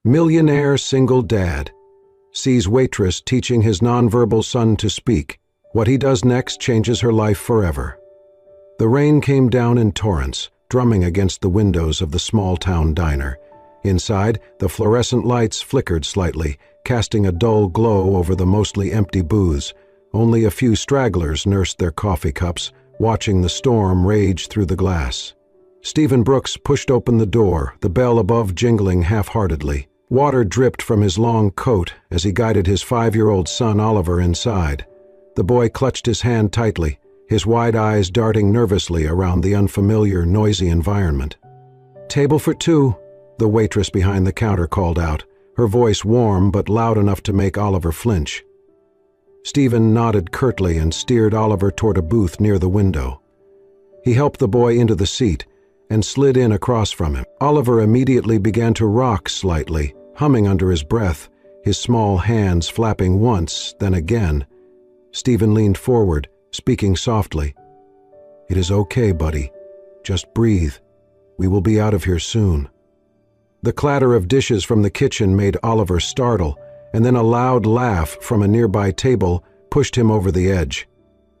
Millionaire single dad sees Waitress teaching his nonverbal son to speak. What he does next changes her life forever. The rain came down in torrents, drumming against the windows of the small-town diner. Inside, the fluorescent lights flickered slightly, casting a dull glow over the mostly empty booths. Only a few stragglers nursed their coffee cups, watching the storm rage through the glass. Stephen Brooks pushed open the door, the bell above jingling half-heartedly. Water dripped from his long coat as he guided his 5-year-old son Oliver inside. The boy clutched his hand tightly, his wide eyes darting nervously around the unfamiliar, noisy environment. "Table for 2, the waitress behind the counter called out, her voice warm but loud enough to make Oliver flinch. Stephen nodded curtly and steered Oliver toward a booth near the window. He helped the boy into the seat and slid in across from him. Oliver immediately began to rock slightly, humming under his breath, his small hands flapping once, then again. Stephen leaned forward, speaking softly. "It is okay, buddy. Just breathe. We will be out of here soon." The clatter of dishes from the kitchen made Oliver startle, and then a loud laugh from a nearby table pushed him over the edge.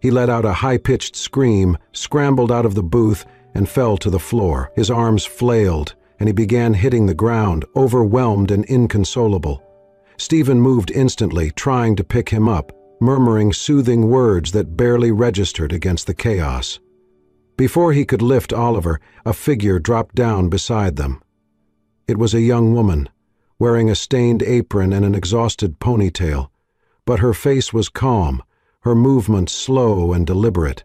He let out a high-pitched scream, scrambled out of the booth, and fell to the floor. His arms flailed, and he began hitting the ground, overwhelmed and inconsolable. Stephen moved instantly, trying to pick him up, murmuring soothing words that barely registered against the chaos. Before he could lift Oliver, a figure dropped down beside them. It was a young woman, wearing a stained apron and an exhausted ponytail, but her face was calm, her movements slow and deliberate.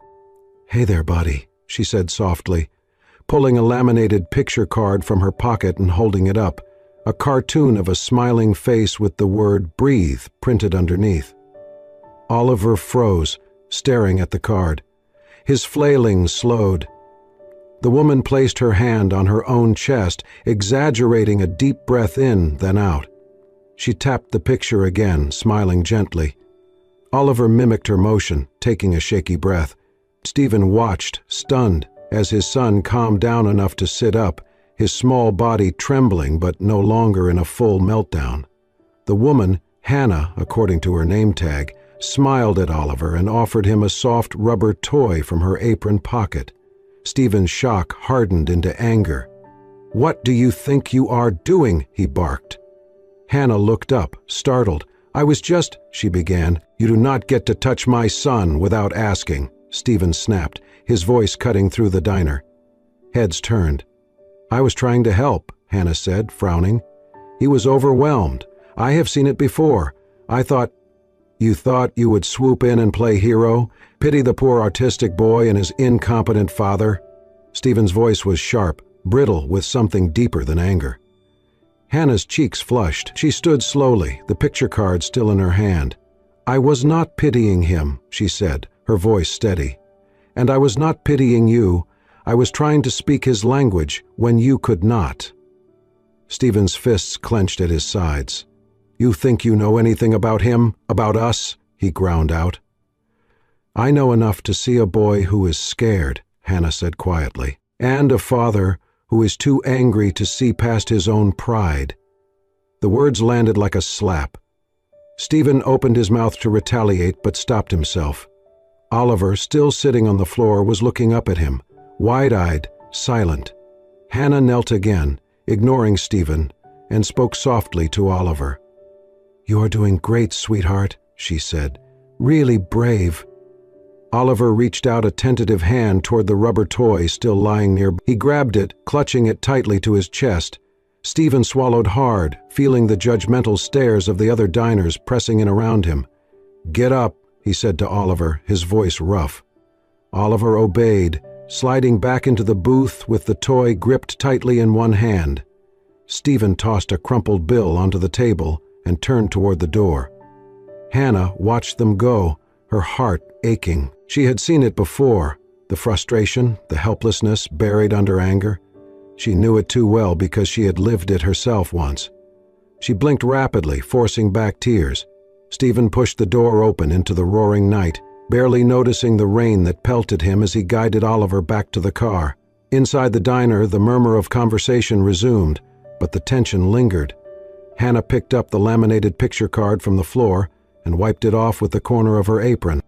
"Hey there, buddy," she said softly, pulling a laminated picture card from her pocket and holding it up, a cartoon of a smiling face with the word "breathe" printed underneath. Oliver froze, staring at the card. His flailing slowed. The woman placed her hand on her own chest, exaggerating a deep breath in, then out. She tapped the picture again, smiling gently. Oliver mimicked her motion, taking a shaky breath. Stephen watched, stunned, as his son calmed down enough to sit up, his small body trembling but no longer in a full meltdown. The woman, Hannah, according to her name tag, smiled at Oliver and offered him a soft rubber toy from her apron pocket. Stephen's shock hardened into anger. "What do you think you are doing?" he barked. Hannah looked up, startled. "I was just," she began. "You do not get to touch my son without asking," Stephen snapped, his voice cutting through the diner. Heads turned. "I was trying to help," Hannah said, frowning. "He was overwhelmed. I have seen it before. I thought—" "You thought you would swoop in and play hero? Pity the poor autistic boy and his incompetent father?" Stephen's voice was sharp, brittle with something deeper than anger. Hannah's cheeks flushed. She stood slowly, the picture card still in her hand. "I was not pitying him," she said, her voice steady. "And I was not pitying you. I was trying to speak his language when you could not." Stephen's fists clenched at his sides. "You think you know anything about him, about us?" he ground out. "I know enough to see a boy who is scared," Hannah said quietly, "and a father who is too angry to see past his own pride." The words landed like a slap. Stephen opened his mouth to retaliate but stopped himself. Oliver, still sitting on the floor, was looking up at him, wide-eyed, silent. Hannah knelt again, ignoring Stephen, and spoke softly to Oliver. "You are doing great, sweetheart," she said. "Really brave." Oliver reached out a tentative hand toward the rubber toy still lying near. He grabbed it, clutching it tightly to his chest. Stephen swallowed hard, feeling the judgmental stares of the other diners pressing in around him. "Get up," he said to Oliver, his voice rough. Oliver obeyed, sliding back into the booth with the toy gripped tightly in one hand. Stephen tossed a crumpled bill onto the table and turned toward the door. Hannah watched them go, her heart aching. She had seen it before, the frustration, the helplessness buried under anger. She knew it too well because she had lived it herself once. She blinked rapidly, forcing back tears. Stephen pushed the door open into the roaring night, barely noticing the rain that pelted him as he guided Oliver back to the car. Inside the diner, the murmur of conversation resumed, but the tension lingered. Hannah picked up the laminated picture card from the floor and wiped it off with the corner of her apron.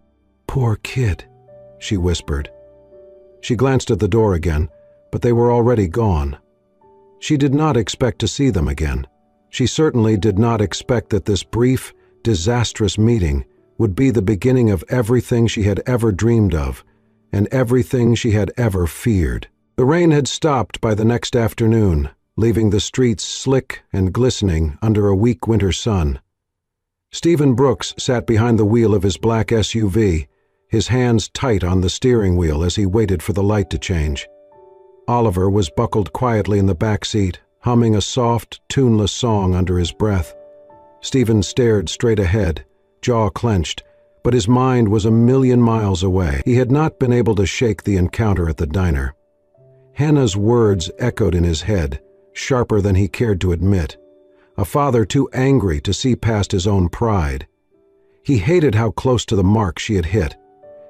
"Poor kid," she whispered. She glanced at the door again, but they were already gone. She did not expect to see them again. She certainly did not expect that this brief, disastrous meeting would be the beginning of everything she had ever dreamed of and everything she had ever feared. The rain had stopped by the next afternoon, leaving the streets slick and glistening under a weak winter sun. Stephen Brooks sat behind the wheel of his black SUV, his hands tight on the steering wheel as he waited for the light to change. Oliver was buckled quietly in the back seat, humming a soft, tuneless song under his breath. Stephen stared straight ahead, jaw clenched, but his mind was a million miles away. He had not been able to shake the encounter at the diner. Hannah's words echoed in his head, sharper than he cared to admit. A father too angry to see past his own pride. He hated how close to the mark she had hit.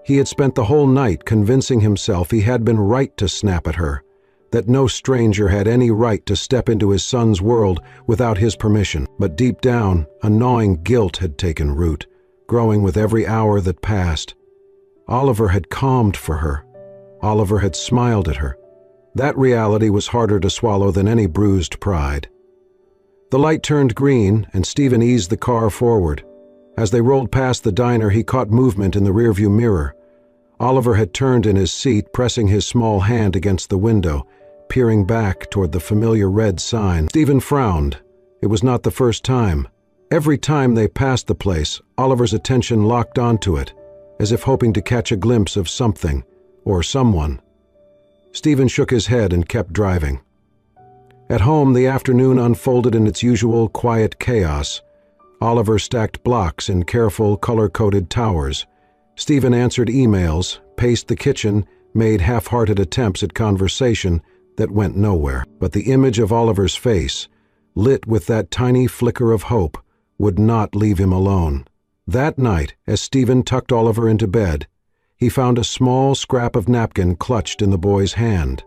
He had spent the whole night convincing himself he had been right to snap at her, that no stranger had any right to step into his son's world without his permission. But deep down, a gnawing guilt had taken root, growing with every hour that passed. Oliver had calmed for her. Oliver had smiled at her. That reality was harder to swallow than any bruised pride. The light turned green, and Stephen eased the car forward. As they rolled past the diner, he caught movement in the rearview mirror. Oliver had turned in his seat, pressing his small hand against the window, peering back toward the familiar red sign. Stephen frowned. It was not the first time. Every time they passed the place, Oliver's attention locked onto it, as if hoping to catch a glimpse of something, or someone. Stephen shook his head and kept driving. At home, the afternoon unfolded in its usual quiet chaos. Oliver stacked blocks in careful, color-coded towers. Stephen answered emails, paced the kitchen, made half-hearted attempts at conversation that went nowhere. But the image of Oliver's face, lit with that tiny flicker of hope, would not leave him alone. That night, as Stephen tucked Oliver into bed, he found a small scrap of napkin clutched in the boy's hand.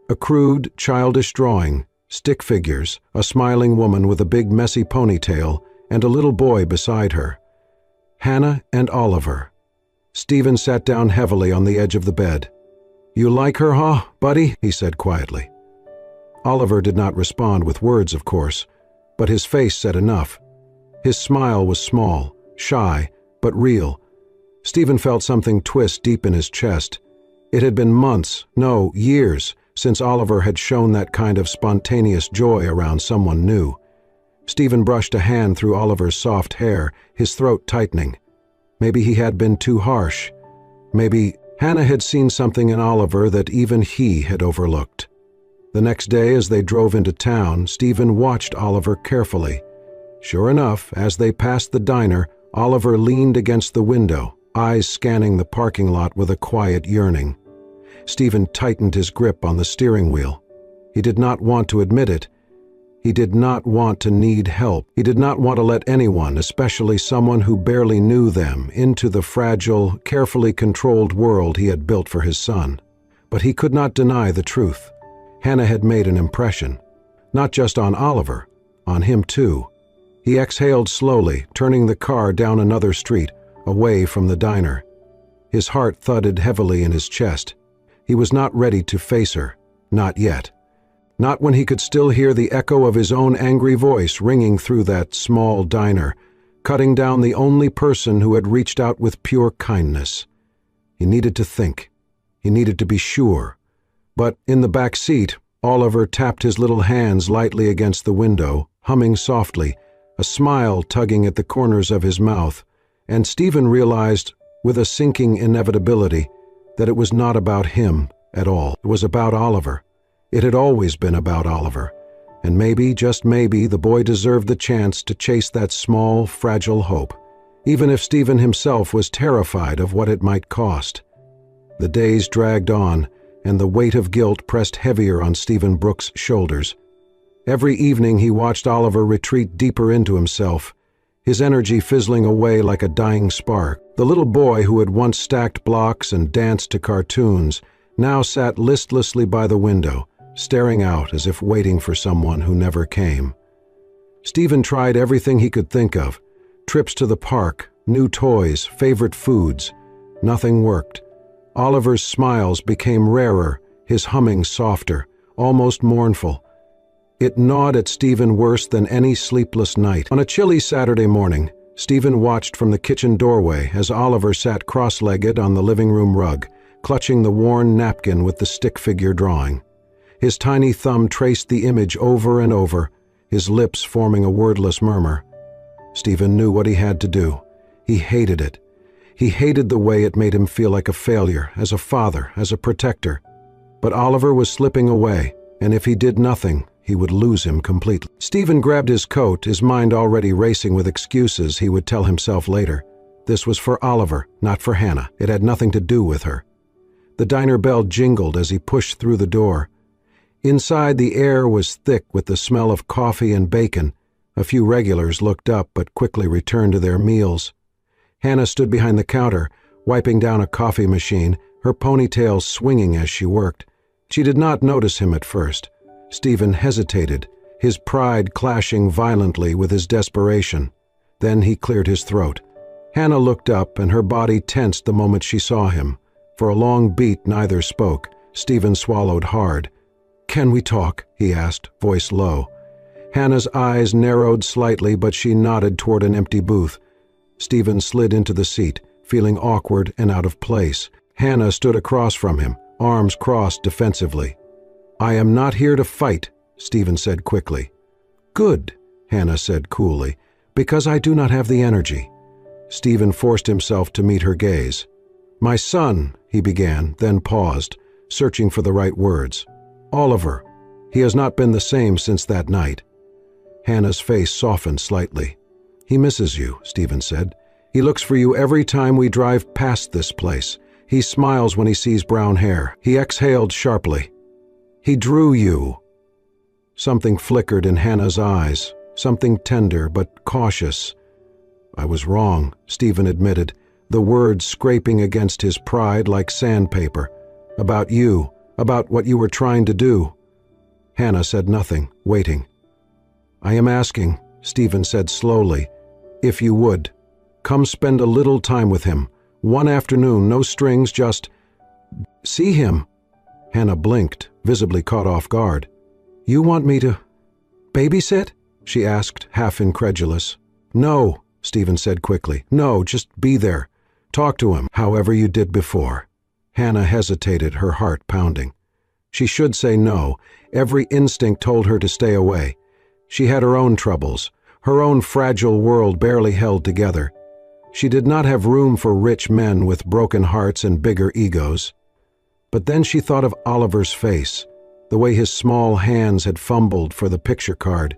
A crude, childish drawing, stick figures, a smiling woman with a big messy ponytail, and a little boy beside her. Hannah and Oliver. Stephen sat down heavily on the edge of the bed. "You like her, huh, buddy?" he said quietly. Oliver did not respond with words, of course, but his face said enough. His smile was small, shy, but real. Stephen felt something twist deep in his chest. It had been months, no, years, since Oliver had shown that kind of spontaneous joy around someone new. Stephen brushed a hand through Oliver's soft hair, his throat tightening. Maybe he had been too harsh. Maybe Hannah had seen something in Oliver that even he had overlooked. The next day, as they drove into town, Stephen watched Oliver carefully. Sure enough, as they passed the diner, Oliver leaned against the window, eyes scanning the parking lot with a quiet yearning. Stephen tightened his grip on the steering wheel. He did not want to admit it. He did not want to need help. He did not want to let anyone, especially someone who barely knew them, into the fragile, carefully controlled world he had built for his son. But he could not deny the truth. Hannah had made an impression. Not just on Oliver, on him too. He exhaled slowly, turning the car down another street, away from the diner. His heart thudded heavily in his chest. He was not ready to face her, not yet. Not when he could still hear the echo of his own angry voice ringing through that small diner, cutting down the only person who had reached out with pure kindness. He needed to think. He needed to be sure. But in the back seat, Oliver tapped his little hands lightly against the window, humming softly, a smile tugging at the corners of his mouth, and Stephen realized, with a sinking inevitability, that it was not about him at all. It was about Oliver. It had always been about Oliver, and maybe, just maybe, the boy deserved the chance to chase that small, fragile hope, even if Stephen himself was terrified of what it might cost. The days dragged on, and the weight of guilt pressed heavier on Stephen Brooks' shoulders. Every evening he watched Oliver retreat deeper into himself, his energy fizzling away like a dying spark. The little boy who had once stacked blocks and danced to cartoons now sat listlessly by the window, staring out as if waiting for someone who never came. Stephen tried everything he could think of. Trips to the park, new toys, favorite foods. Nothing worked. Oliver's smiles became rarer, his humming softer, almost mournful. It gnawed at Stephen worse than any sleepless night. On a chilly Saturday morning, Stephen watched from the kitchen doorway as Oliver sat cross-legged on the living room rug, clutching the worn napkin with the stick figure drawing. His tiny thumb traced the image over and over, his lips forming a wordless murmur. Stephen knew what he had to do. He hated it. He hated the way it made him feel like a failure, as a father, as a protector. But Oliver was slipping away, and if he did nothing, he would lose him completely. Stephen grabbed his coat, his mind already racing with excuses he would tell himself later. This was for Oliver, not for Hannah. It had nothing to do with her. The diner bell jingled as he pushed through the door. Inside, the air was thick with the smell of coffee and bacon. A few regulars looked up but quickly returned to their meals. Hannah stood behind the counter, wiping down a coffee machine, her ponytail swinging as she worked. She did not notice him at first. Stephen hesitated, his pride clashing violently with his desperation. Then he cleared his throat. Hannah looked up, and her body tensed the moment she saw him. For a long beat, neither spoke. Stephen swallowed hard. "Can we talk?" he asked, voice low. Hannah's eyes narrowed slightly, but she nodded toward an empty booth. Stephen slid into the seat, feeling awkward and out of place. Hannah stood across from him, arms crossed defensively. "I am not here to fight," Stephen said quickly. "Good," Hannah said coolly, "because I do not have the energy." Stephen forced himself to meet her gaze. "My son," he began, then paused, searching for the right words. "Oliver. He has not been the same since that night." Hannah's face softened slightly. "He misses you," Stephen said. "He looks for you every time we drive past this place. He smiles when he sees brown hair." He exhaled sharply. "He drew you." Something flickered in Hannah's eyes, something tender but cautious. "I was wrong," Stephen admitted, the words scraping against his pride like sandpaper. "About you. About what you were trying to do." Hannah said nothing, waiting. "I am asking," Stephen said slowly, "if you would. Come spend a little time with him. One afternoon, no strings, just see him." Hannah blinked, visibly caught off guard. "You want me to babysit?" she asked, half incredulous. "No," Stephen said quickly. "No, just be there. Talk to him, however you did before." Hannah hesitated, her heart pounding. She should say no. Every instinct told her to stay away. She had her own troubles, her own fragile world barely held together. She did not have room for rich men with broken hearts and bigger egos. But then she thought of Oliver's face, the way his small hands had fumbled for the picture card,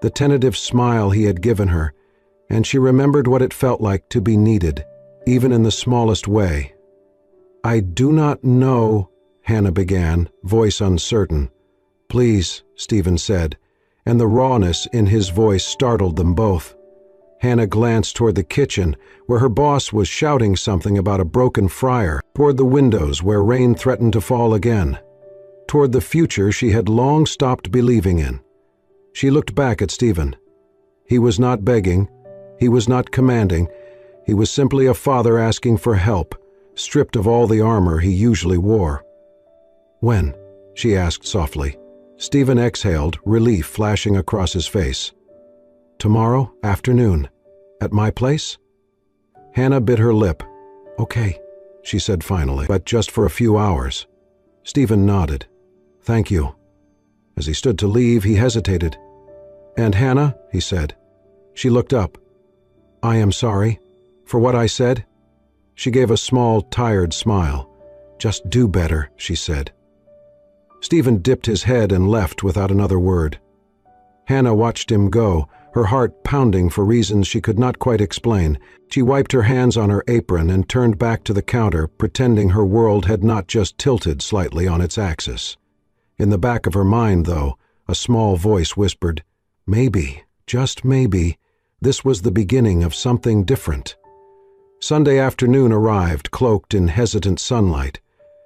the tentative smile he had given her, and she remembered what it felt like to be needed, even in the smallest way. "I do not know," Hannah began, voice uncertain. "Please," Stephen said, and the rawness in his voice startled them both. Hannah glanced toward the kitchen, where her boss was shouting something about a broken fryer, toward the windows where rain threatened to fall again, toward the future she had long stopped believing in. She looked back at Stephen. He was not begging, he was not commanding, he was simply a father asking for help, stripped of all the armor he usually wore. "When?" she asked softly. Stephen exhaled, relief flashing across his face. "Tomorrow afternoon. At my place?" Hannah bit her lip. "Okay," she said finally, "but just for a few hours." Stephen nodded. "Thank you." As he stood to leave, he hesitated. "And Hannah?" he said. She looked up. "I am sorry. For what I said?" She gave a small, tired smile. "Just do better," she said. Stephen dipped his head and left without another word. Hannah watched him go, her heart pounding for reasons she could not quite explain. She wiped her hands on her apron and turned back to the counter, pretending her world had not just tilted slightly on its axis. In the back of her mind, though, a small voice whispered, "Maybe, just maybe, this was the beginning of something different." Sunday afternoon arrived, cloaked in hesitant sunlight.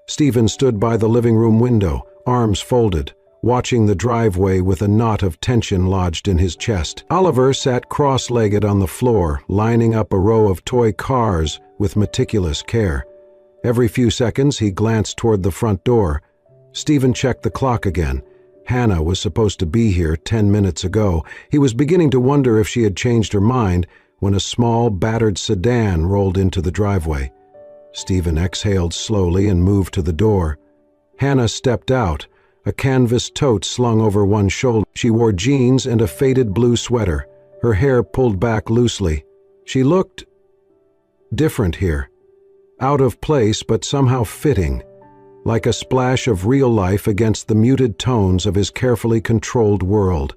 Stephen stood by the living room window, arms folded, watching the driveway with a knot of tension lodged in his chest. Oliver sat cross-legged on the floor, lining up a row of toy cars with meticulous care. Every few seconds, he glanced toward the front door. Stephen checked the clock again. Hannah was supposed to be here 10 minutes ago. He was beginning to wonder if she had changed her mind when a small, battered sedan rolled into the driveway. Stephen exhaled slowly and moved to the door. Hannah stepped out, a canvas tote slung over one shoulder. She wore jeans and a faded blue sweater, her hair pulled back loosely. She looked different here, out of place but somehow fitting, like a splash of real life against the muted tones of his carefully controlled world.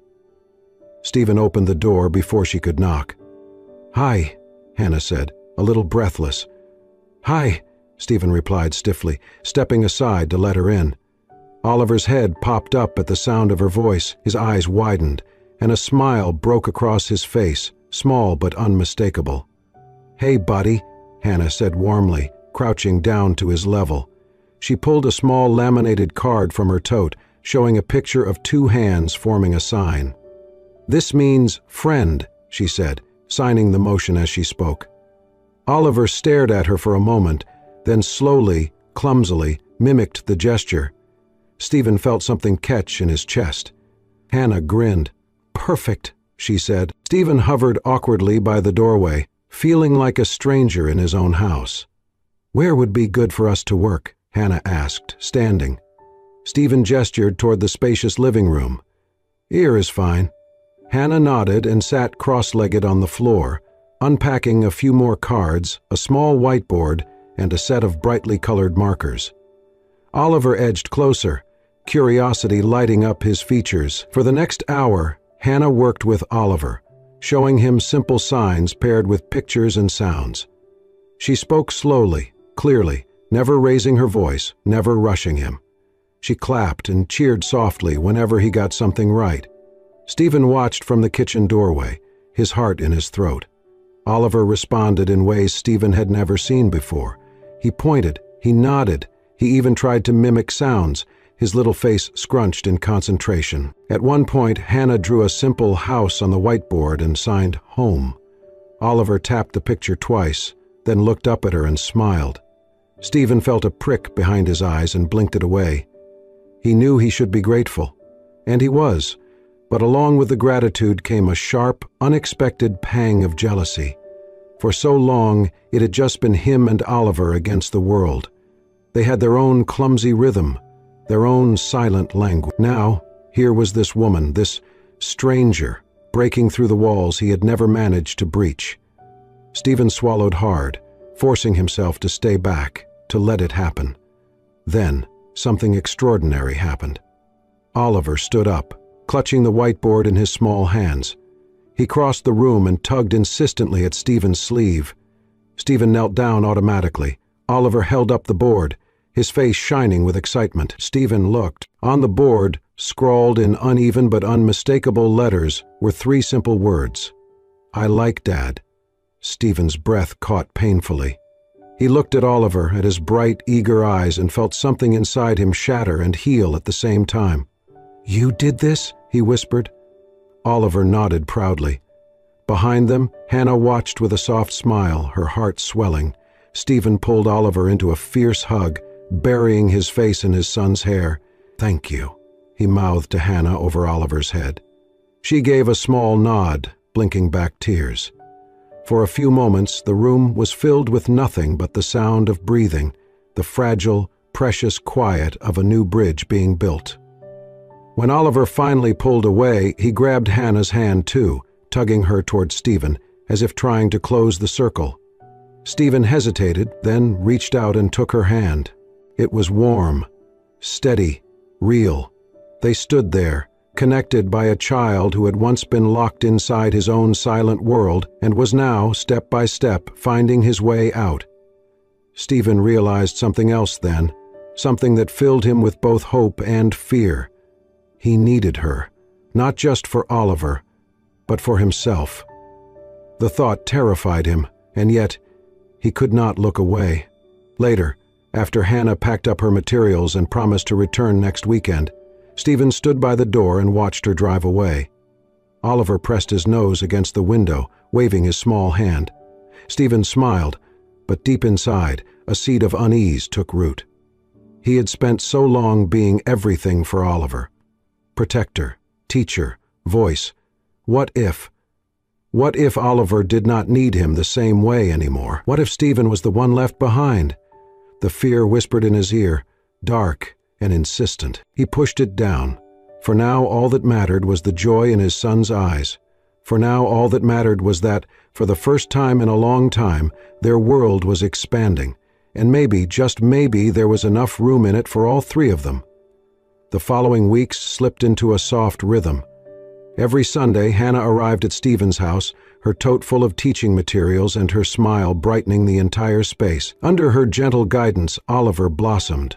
Stephen opened the door before she could knock. "Hi," Hannah said, a little breathless. "Hi," Stephen replied stiffly, stepping aside to let her in. Oliver's head popped up at the sound of her voice, his eyes widened, and a smile broke across his face, small but unmistakable. "Hey, buddy," Hannah said warmly, crouching down to his level. She pulled a small laminated card from her tote, showing a picture of two hands forming a sign. "This means friend," she said, signing the motion as she spoke. Oliver stared at her for a moment, then slowly, clumsily, mimicked the gesture. Stephen felt something catch in his chest. Hannah grinned. "Perfect," she said. Stephen hovered awkwardly by the doorway, feeling like a stranger in his own house. "Where would be good for us to work?" Hannah asked, standing. Stephen gestured toward the spacious living room. "Here is fine." Hannah nodded and sat cross-legged on the floor, unpacking a few more cards, a small whiteboard, and a set of brightly colored markers. Oliver edged closer, curiosity lighting up his features. For the next hour, Hannah worked with Oliver, showing him simple signs paired with pictures and sounds. She spoke slowly, clearly, never raising her voice, never rushing him. She clapped and cheered softly whenever he got something right. Stephen watched from the kitchen doorway, his heart in his throat. Oliver responded in ways Stephen had never seen before. He pointed, he nodded, he even tried to mimic sounds, his little face scrunched in concentration. At one point, Hannah drew a simple house on the whiteboard and signed home. Oliver tapped the picture twice, then looked up at her and smiled. Stephen felt a prick behind his eyes and blinked it away. He knew he should be grateful, and he was, but along with the gratitude came a sharp, unexpected pang of jealousy. For so long, it had just been him and Oliver against the world. They had their own clumsy rhythm, their own silent language. Now, here was this woman, this stranger, breaking through the walls he had never managed to breach. Stephen swallowed hard, forcing himself to stay back, to let it happen. Then, something extraordinary happened. Oliver stood up, clutching the whiteboard in his small hands. He crossed the room and tugged insistently at Stephen's sleeve. Stephen knelt down automatically. Oliver held up the board, his face shining with excitement. Stephen looked. On the board, scrawled in uneven but unmistakable letters, were three simple words. "I like Dad." Stephen's breath caught painfully. He looked at Oliver, at his bright, eager eyes, and felt something inside him shatter and heal at the same time. "You did this?" he whispered. Oliver nodded proudly. Behind them, Hannah watched with a soft smile, her heart swelling. Stephen pulled Oliver into a fierce hug, burying his face in his son's hair. "Thank you," he mouthed to Hannah over Oliver's head. She gave a small nod, blinking back tears. For a few moments, the room was filled with nothing but the sound of breathing, the fragile, precious quiet of a new bridge being built. When Oliver finally pulled away, he grabbed Hannah's hand too, tugging her toward Stephen, as if trying to close the circle. Stephen hesitated, then reached out and took her hand. It was warm, steady, real. They stood there, connected by a child who had once been locked inside his own silent world and was now, step by step, finding his way out. Stephen realized something else then, something that filled him with both hope and fear. He needed her, not just for Oliver, but for himself. The thought terrified him, and yet he could not look away. Later, after Hannah packed up her materials and promised to return next weekend, Stephen stood by the door and watched her drive away. Oliver pressed his nose against the window, waving his small hand. Stephen smiled, but deep inside, a seed of unease took root. He had spent so long being everything for Oliver. Protector, teacher, voice. What if Oliver did not need him the same way anymore? What if Stephen was the one left behind? The fear whispered in his ear, dark and insistent. He pushed it down. For now all that mattered was the joy in his son's eyes. For now all that mattered was that, for the first time in a long time, their world was expanding, and maybe, just maybe, there was enough room in it for all three of them. The following weeks slipped into a soft rhythm. Every Sunday, Hannah arrived at Stephen's house, her tote full of teaching materials and her smile brightening the entire space. Under her gentle guidance, Oliver blossomed,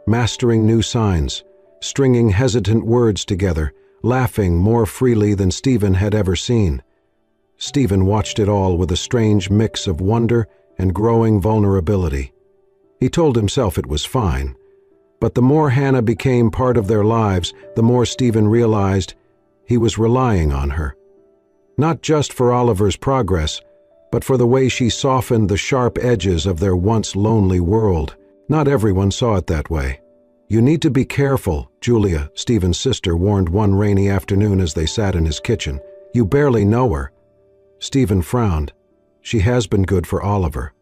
mastering new signs, stringing hesitant words together, laughing more freely than Stephen had ever seen. Stephen watched it all with a strange mix of wonder and growing vulnerability. He told himself it was fine, but the more Hannah became part of their lives, the more Stephen realized he was relying on her. Not just for Oliver's progress, but for the way she softened the sharp edges of their once lonely world. Not everyone saw it that way. "You need to be careful," Julia, Stephen's sister, warned one rainy afternoon as they sat in his kitchen. "You barely know her." Stephen frowned. "She has been good for Oliver."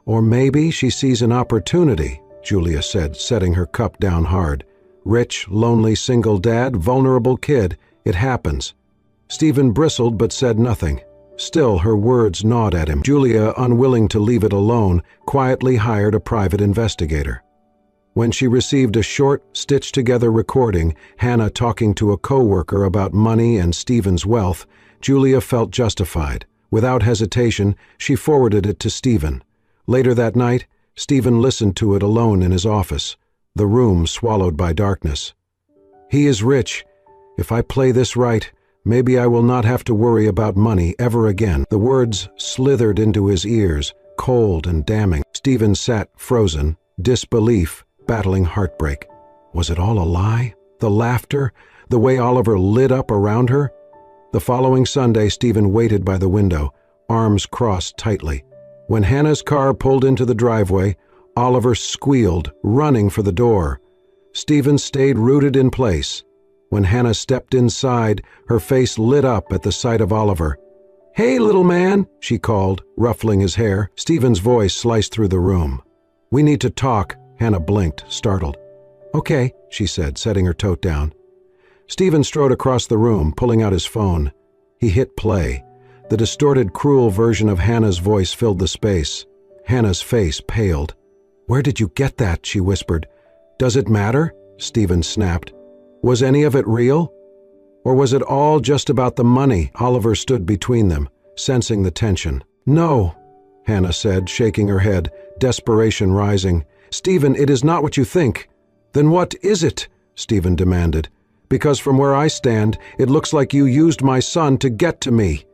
"Or maybe she sees an opportunity," Julia said, setting her cup down hard. "Rich, lonely, single dad, vulnerable kid. It happens." Stephen bristled but said nothing. Still, her words gnawed at him. Julia, unwilling to leave it alone, quietly hired a private investigator. When she received a short, stitched-together recording, Hannah talking to a co-worker about money and Stephen's wealth, Julia felt justified. Without hesitation, she forwarded it to Stephen. Later that night, Stephen listened to it alone in his office, the room swallowed by darkness. "He is rich. If I play this right, maybe I will not have to worry about money ever again." The words slithered into his ears, cold and damning. Stephen sat frozen, disbelief battling heartbreak. Was it all a lie? The laughter? The way Oliver lit up around her? The following Sunday, Stephen waited by the window, arms crossed tightly. When Hannah's car pulled into the driveway, Oliver squealed, running for the door. Stephen stayed rooted in place. When Hannah stepped inside, her face lit up at the sight of Oliver. "Hey, little man," she called, ruffling his hair. Stephen's voice sliced through the room. "We need to talk." Hannah blinked, startled. "Okay," she said, setting her tote down. Stephen strode across the room, pulling out his phone. He hit play. The distorted, cruel version of Hannah's voice filled the space. Hannah's face paled. "Where did you get that?" she whispered. "Does it matter?" Stephen snapped. "Was any of it real? Or was it all just about the money?" Oliver stood between them, sensing the tension. "No," Hannah said, shaking her head, desperation rising. "Stephen, it is not what you think." "Then what is it?" Stephen demanded. "Because from where I stand, it looks like you used my son to get to me."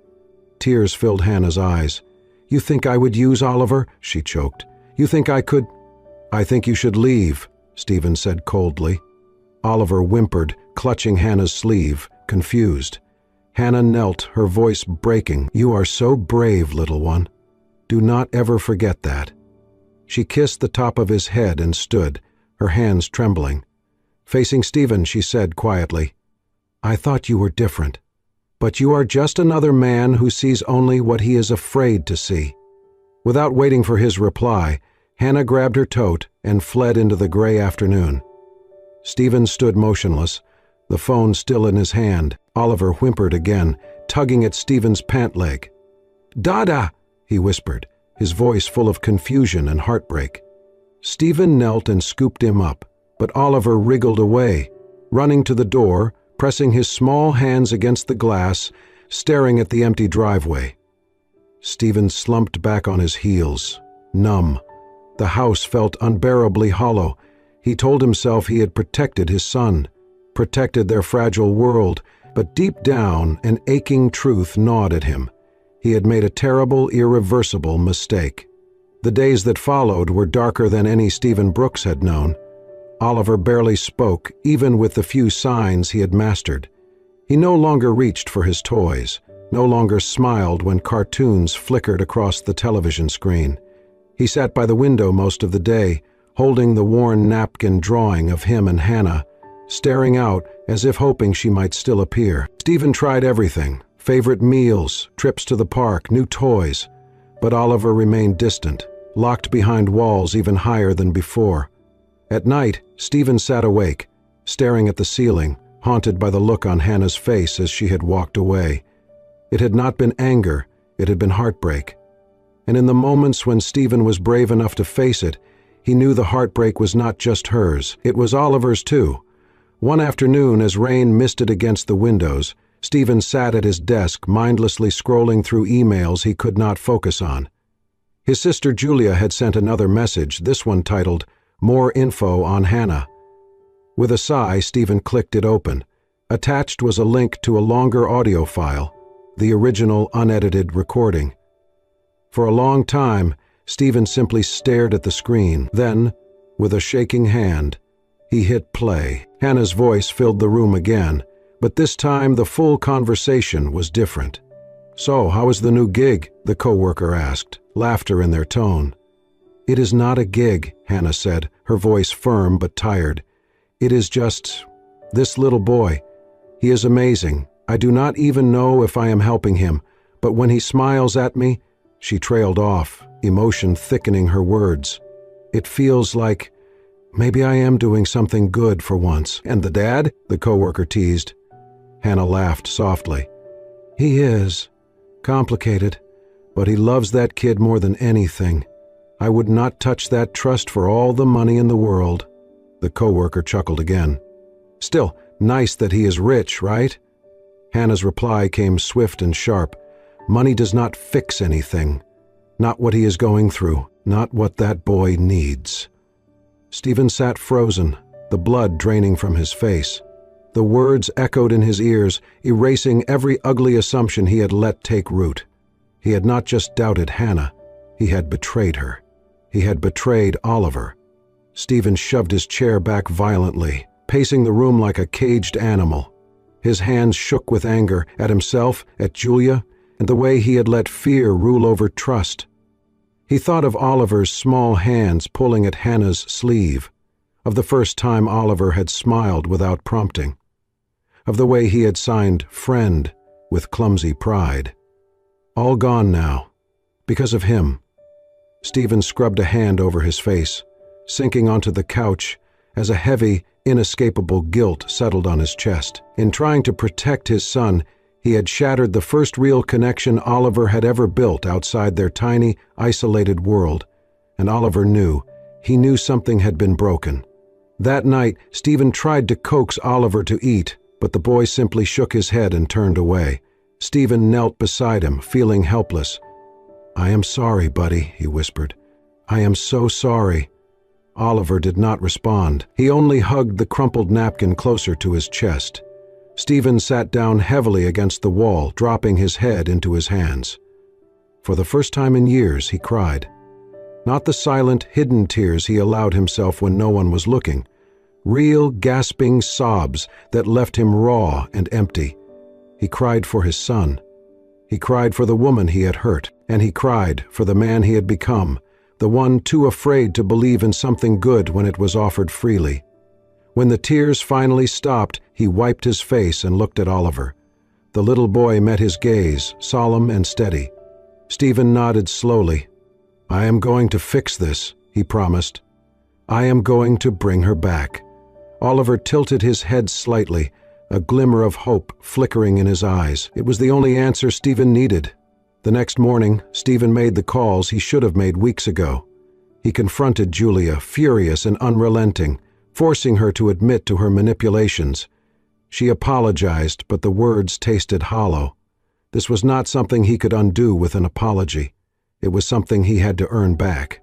Tears filled Hannah's eyes. "You think I would use Oliver?" she choked. "You think I could—" "I think you should leave," Stephen said coldly. Oliver whimpered, clutching Hannah's sleeve, confused. Hannah knelt, her voice breaking. "You are so brave, little one. Do not ever forget that." She kissed the top of his head and stood, her hands trembling. Facing Stephen, she said quietly, "I thought you were different, but you are just another man who sees only what he is afraid to see." Without waiting for his reply, Hannah grabbed her tote and fled into the gray afternoon. Stephen stood motionless, the phone still in his hand. Oliver whimpered again, tugging at Stephen's pant leg. "Dada!" he whispered, his voice full of confusion and heartbreak. Stephen knelt and scooped him up, but Oliver wriggled away, running to the door, pressing his small hands against the glass, staring at the empty driveway. Stephen slumped back on his heels, numb. The house felt unbearably hollow. He told himself he had protected his son, protected their fragile world, but deep down an aching truth gnawed at him. He had made a terrible, irreversible mistake. The days that followed were darker than any Stephen Brooks had known. Oliver barely spoke, even with the few signs he had mastered. He no longer reached for his toys, no longer smiled when cartoons flickered across the television screen. He sat by the window most of the day, holding the worn napkin drawing of him and Hannah, staring out as if hoping she might still appear. Stephen tried everything: favorite meals, trips to the park, new toys. But Oliver remained distant, locked behind walls even higher than before. At night, Stephen sat awake, staring at the ceiling, haunted by the look on Hannah's face as she had walked away. It had not been anger, it had been heartbreak. And in the moments when Stephen was brave enough to face it, he knew the heartbreak was not just hers, it was Oliver's too. One afternoon, as rain misted against the windows, Stephen sat at his desk, mindlessly scrolling through emails he could not focus on. His sister Julia had sent another message, this one titled, "More info on Hannah." With a sigh, Stephen clicked it open. Attached was a link to a longer audio file, the original unedited recording. For a long time, Stephen simply stared at the screen. Then, with a shaking hand, he hit play. Hannah's voice filled the room again, but this time the full conversation was different. "So, how is the new gig?" the coworker asked, laughter in their tone. "It is not a gig," Hannah said, her voice firm but tired. "It is just this little boy. He is amazing. I do not even know if I am helping him, but when he smiles at me—" She trailed off, emotion thickening her words. "It feels like maybe I am doing something good for once." "And the dad?" the coworker teased. Hannah laughed softly. "He is complicated, but he loves that kid more than anything. I would not touch that trust for all the money in the world." The coworker chuckled again. "Still, nice that he is rich, right?" Hannah's reply came swift and sharp. "Money does not fix anything. Not what he is going through, not what that boy needs." Stephen sat frozen, the blood draining from his face. The words echoed in his ears, erasing every ugly assumption he had let take root. He had not just doubted Hannah, he had betrayed her. He had betrayed Oliver. Stephen shoved his chair back violently, pacing the room like a caged animal. His hands shook with anger, at himself, at Julia, and the way he had let fear rule over trust. He thought of Oliver's small hands pulling at Hannah's sleeve, of the first time Oliver had smiled without prompting, of the way he had signed "friend" with clumsy pride. All gone now, because of him. Stephen scrubbed a hand over his face, sinking onto the couch as a heavy, inescapable guilt settled on his chest. In trying to protect his son, he had shattered the first real connection Oliver had ever built outside their tiny, isolated world, and Oliver knew. He knew something had been broken. That night, Stephen tried to coax Oliver to eat, but the boy simply shook his head and turned away. Stephen knelt beside him, feeling helpless. "I am sorry, buddy," he whispered. "I am so sorry." Oliver did not respond. He only hugged the crumpled napkin closer to his chest. Stephen sat down heavily against the wall, dropping his head into his hands. For the first time in years, he cried. Not the silent, hidden tears he allowed himself when no one was looking. Real, gasping sobs that left him raw and empty. He cried for his son. He cried for the woman he had hurt, and he cried for the man he had become, the one too afraid to believe in something good when it was offered freely. When the tears finally stopped, he wiped his face and looked at Oliver. The little boy met his gaze, solemn and steady. Stephen nodded slowly. "I am going to fix this," he promised. "I am going to bring her back." Oliver tilted his head slightly, a glimmer of hope flickering in his eyes. It was the only answer Stephen needed. The next morning, Stephen made the calls he should have made weeks ago. He confronted Julia, furious and unrelenting, forcing her to admit to her manipulations. She apologized, but the words tasted hollow. This was not something he could undo with an apology. It was something he had to earn back.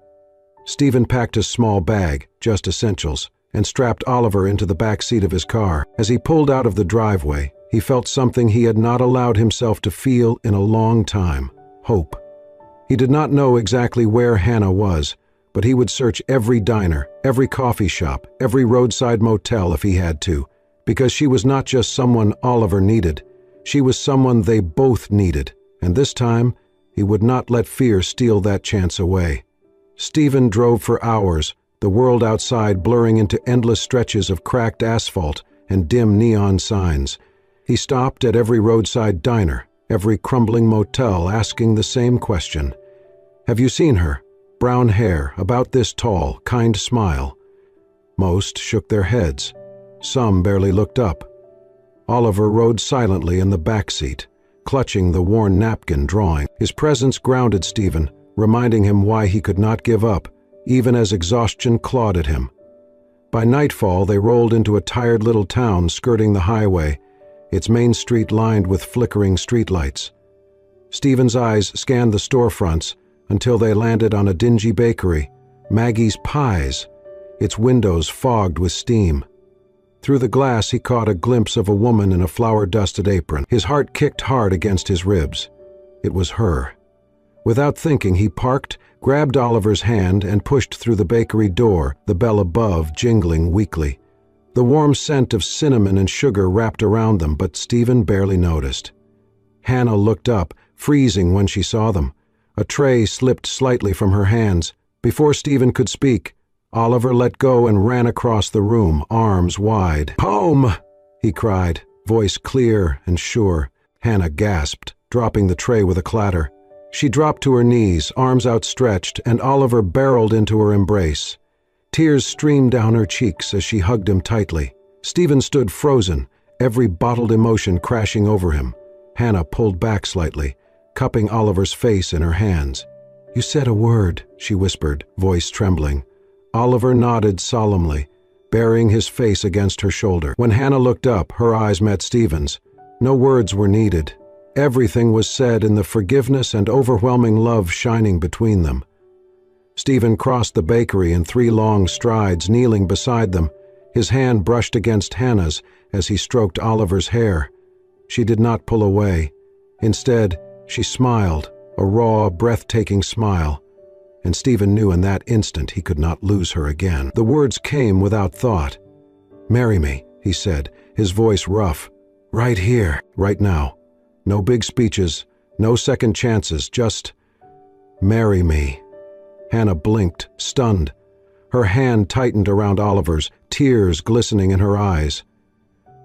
Stephen packed a small bag, just essentials, and strapped Oliver into the back seat of his car. As he pulled out of the driveway, he felt something he had not allowed himself to feel in a long time: hope. He did not know exactly where Hannah was, but he would search every diner, every coffee shop, every roadside motel if he had to, because she was not just someone Oliver needed. She was someone they both needed, and this time, he would not let fear steal that chance away. Stephen drove for hours, the world outside blurring into endless stretches of cracked asphalt and dim neon signs. He stopped at every roadside diner, every crumbling motel, asking the same question. "Have you seen her? Brown hair, about this tall, kind smile." Most shook their heads. Some barely looked up. Oliver rode silently in the back seat, clutching the worn napkin drawing. His presence grounded Stephen, reminding him why he could not give up, even as exhaustion clawed at him. By nightfall, they rolled into a tired little town skirting the highway, its main street lined with flickering streetlights. Stephen's eyes scanned the storefronts until they landed on a dingy bakery, Maggie's Pies, its windows fogged with steam. Through the glass, he caught a glimpse of a woman in a flour-dusted apron. His heart kicked hard against his ribs. It was her. Without thinking, he parked, grabbed Oliver's hand, and pushed through the bakery door, the bell above jingling weakly. The warm scent of cinnamon and sugar wrapped around them, but Stephen barely noticed. Hannah looked up, freezing when she saw them. A tray slipped slightly from her hands. Before Stephen could speak, Oliver let go and ran across the room, arms wide. "Home!" he cried, voice clear and sure. Hannah gasped, dropping the tray with a clatter. She dropped to her knees, arms outstretched, and Oliver barreled into her embrace. Tears streamed down her cheeks as she hugged him tightly. Stephen stood frozen, every bottled emotion crashing over him. Hannah pulled back slightly, cupping Oliver's face in her hands. "You said a word," she whispered, voice trembling. Oliver nodded solemnly, burying his face against her shoulder. When Hannah looked up, her eyes met Stephen's. No words were needed. Everything was said in the forgiveness and overwhelming love shining between them. Stephen crossed the bakery in 3 long strides, kneeling beside them. His hand brushed against Hannah's as he stroked Oliver's hair. She did not pull away. Instead, she smiled, a raw, breathtaking smile. And Stephen knew in that instant he could not lose her again. The words came without thought. "Marry me," he said, his voice rough. "Right here, right now. No big speeches, no second chances, just marry me." Hannah blinked, stunned. Her hand tightened around Oliver's, tears glistening in her eyes.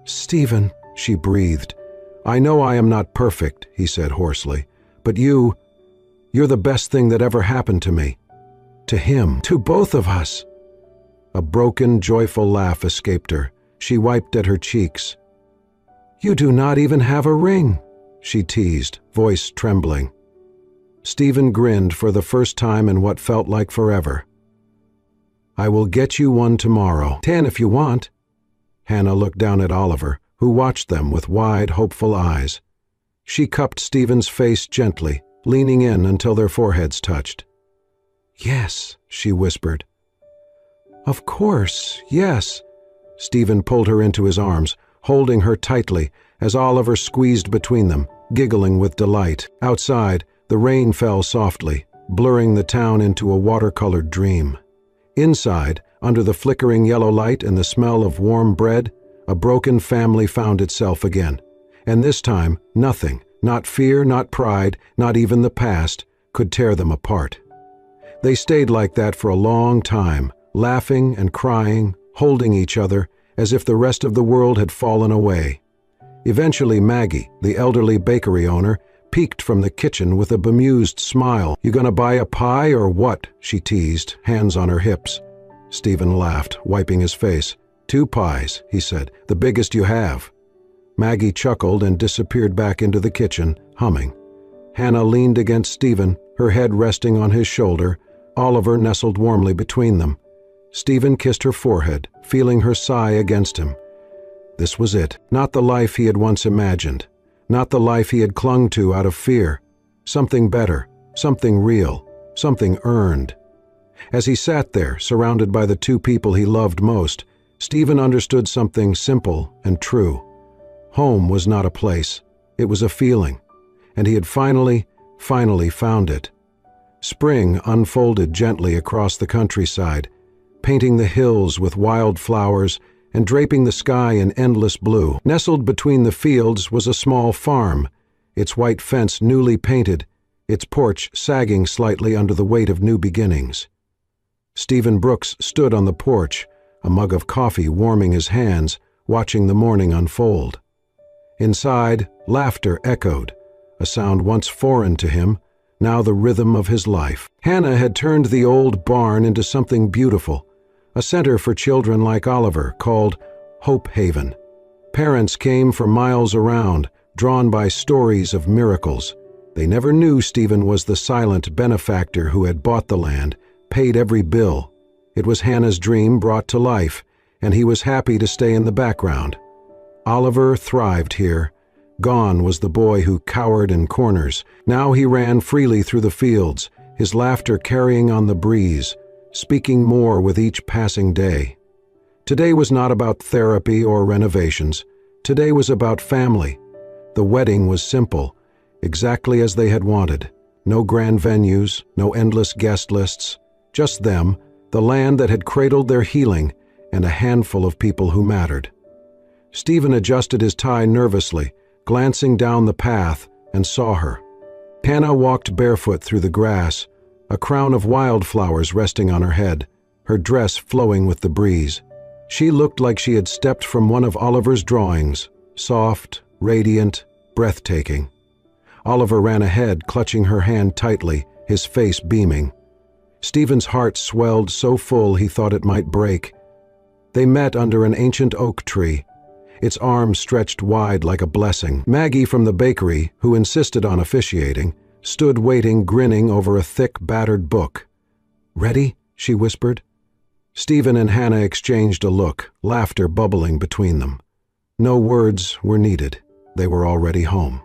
"Stephen," she breathed. "I know I am not perfect," he said hoarsely, "but you're the best thing that ever happened to me. To him, to both of us." A broken, joyful laugh escaped her. She wiped at her cheeks. "You do not even have a ring," she teased, voice trembling. Stephen grinned for the first time in what felt like forever. "I will get you one tomorrow. 10 if you want." Hannah looked down at Oliver, who watched them with wide, hopeful eyes. She cupped Stephen's face gently, leaning in until their foreheads touched. "Yes," she whispered. "Of course, yes." Stephen pulled her into his arms, holding her tightly as Oliver squeezed between them, giggling with delight. Outside, the rain fell softly, blurring the town into a watercolored dream. Inside, under the flickering yellow light and the smell of warm bread, a broken family found itself again. And this time, nothing, not fear, not pride, not even the past, could tear them apart. They stayed like that for a long time, laughing and crying, holding each other, as if the rest of the world had fallen away. Eventually Maggie, the elderly bakery owner, peeked from the kitchen with a bemused smile. "You gonna buy a pie or what?" she teased, hands on her hips. Stephen laughed, wiping his face. "2 pies," he said, "the biggest you have." Maggie chuckled and disappeared back into the kitchen, humming. Hannah leaned against Stephen, her head resting on his shoulder. Oliver nestled warmly between them. Stephen kissed her forehead, feeling her sigh against him. This was it, not the life he had once imagined. Not the life he had clung to out of fear. Something better, something real, something earned. As he sat there, surrounded by the 2 people he loved most, Stephen understood something simple and true. Home was not a place, it was a feeling, and he had finally found it. Spring unfolded gently across the countryside, painting the hills with wild flowers and draping the sky in endless blue. Nestled between the fields was a small farm, its white fence newly painted, its porch sagging slightly under the weight of new beginnings. Stephen Brooks stood on the porch, a mug of coffee warming his hands, watching the morning unfold. Inside, laughter echoed, a sound once foreign to him, now the rhythm of his life. Hannah had turned the old barn into something beautiful, a center for children like Oliver called Hope Haven. Parents came from miles around, drawn by stories of miracles. They never knew Stephen was the silent benefactor who had bought the land, paid every bill. It was Hannah's dream brought to life, and he was happy to stay in the background. Oliver thrived here. Gone was the boy who cowered in corners. Now he ran freely through the fields, his laughter carrying on the breeze, speaking more with each passing day. Today was not about therapy or renovations. Today was about family. The wedding was simple, exactly as they had wanted. No grand venues, no endless guest lists. Just them, the land that had cradled their healing, and a handful of people who mattered. Stephen adjusted his tie nervously, glancing down the path, and saw her. Hannah walked barefoot through the grass, a crown of wildflowers resting on her head, her dress flowing with the breeze. She looked like she had stepped from one of Oliver's drawings, soft, radiant, breathtaking. Oliver ran ahead, clutching her hand tightly, his face beaming. Stephen's heart swelled so full he thought it might break. They met under an ancient oak tree, its arms stretched wide like a blessing. Maggie from the bakery, who insisted on officiating, stood waiting, grinning over a thick, battered book. "Ready?" she whispered. Stephen and Hannah exchanged a look, laughter bubbling between them. No words were needed. They were already home.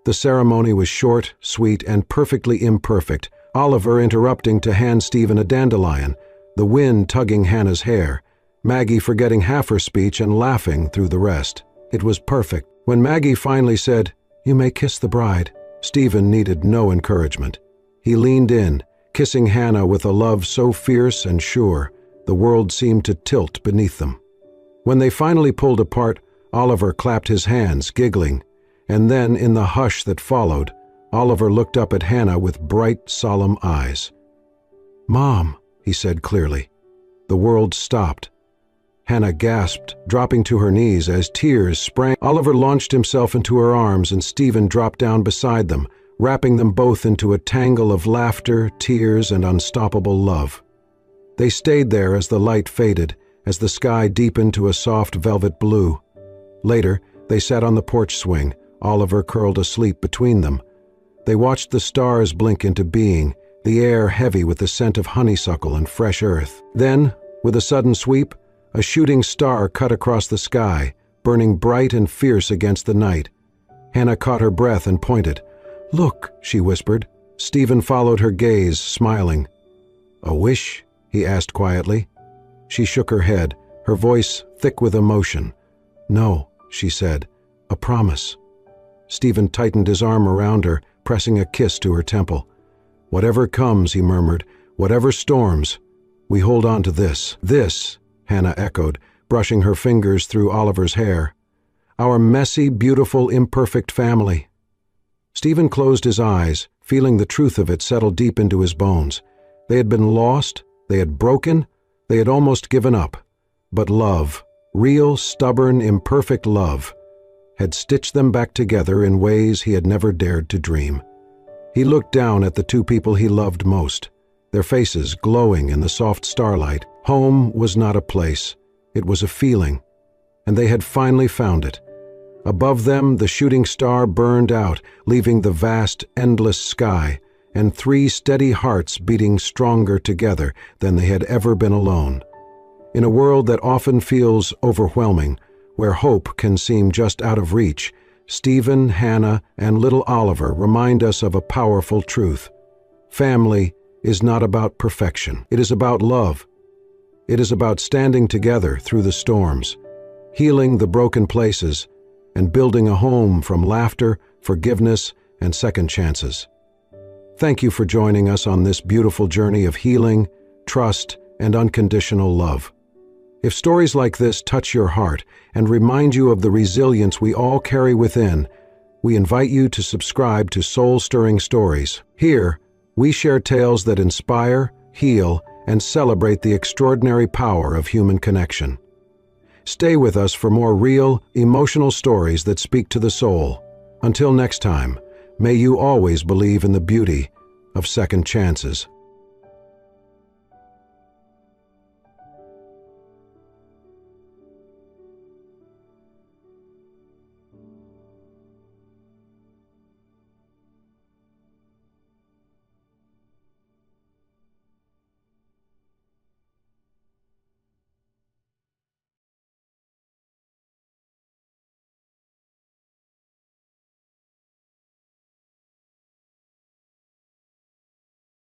The ceremony was short, sweet, and perfectly imperfect, Oliver interrupting to hand Stephen a dandelion, the wind tugging Hannah's hair, Maggie forgetting half her speech and laughing through the rest. It was perfect. When Maggie finally said, "You may kiss the bride," Stephen needed no encouragement. He leaned in, kissing Hannah with a love so fierce and sure, the world seemed to tilt beneath them. When they finally pulled apart, Oliver clapped his hands, giggling, and then, in the hush that followed, Oliver looked up at Hannah with bright, solemn eyes. "Mom," he said clearly. The world stopped. Hannah gasped, dropping to her knees as tears sprang. Oliver launched himself into her arms and Stephen dropped down beside them, wrapping them both into a tangle of laughter, tears, and unstoppable love. They stayed there as the light faded, as the sky deepened to a soft velvet blue. Later, they sat on the porch swing, Oliver curled asleep between them. They watched the stars blink into being, the air heavy with the scent of honeysuckle and fresh earth. Then, with a sudden sweep, a shooting star cut across the sky, burning bright and fierce against the night. Hannah caught her breath and pointed. "Look," she whispered. Stephen followed her gaze, smiling. "A wish?" he asked quietly. She shook her head, her voice thick with emotion. "No," she said, "a promise." Stephen tightened his arm around her, pressing a kiss to her temple. "Whatever comes," he murmured, "whatever storms, we hold on to this." "This," Hannah echoed, brushing her fingers through Oliver's hair. "Our messy, beautiful, imperfect family." Stephen closed his eyes, feeling the truth of it settle deep into his bones. They had been lost, they had broken, they had almost given up. But love, real, stubborn, imperfect love, had stitched them back together in ways he had never dared to dream. He looked down at the two people he loved most, their faces glowing in the soft starlight. Home was not a place, it was a feeling, and they had finally found it. Above them, the shooting star burned out, leaving the vast, endless sky, and three steady hearts beating stronger together than they had ever been alone. In a world that often feels overwhelming, where hope can seem just out of reach, Stephen, Hannah, and little Oliver remind us of a powerful truth. Family is not about perfection. It is about love. It is about standing together through the storms, healing the broken places, and building a home from laughter, forgiveness, and second chances. Thank you for joining us on this beautiful journey of healing, trust, and unconditional love. If stories like this touch your heart and remind you of the resilience we all carry within, we invite you to subscribe to Soul-Stirring Stories. Here, we share tales that inspire, heal, and celebrate the extraordinary power of human connection. Stay with us for more real, emotional stories that speak to the soul. Until next time, may you always believe in the beauty of second chances.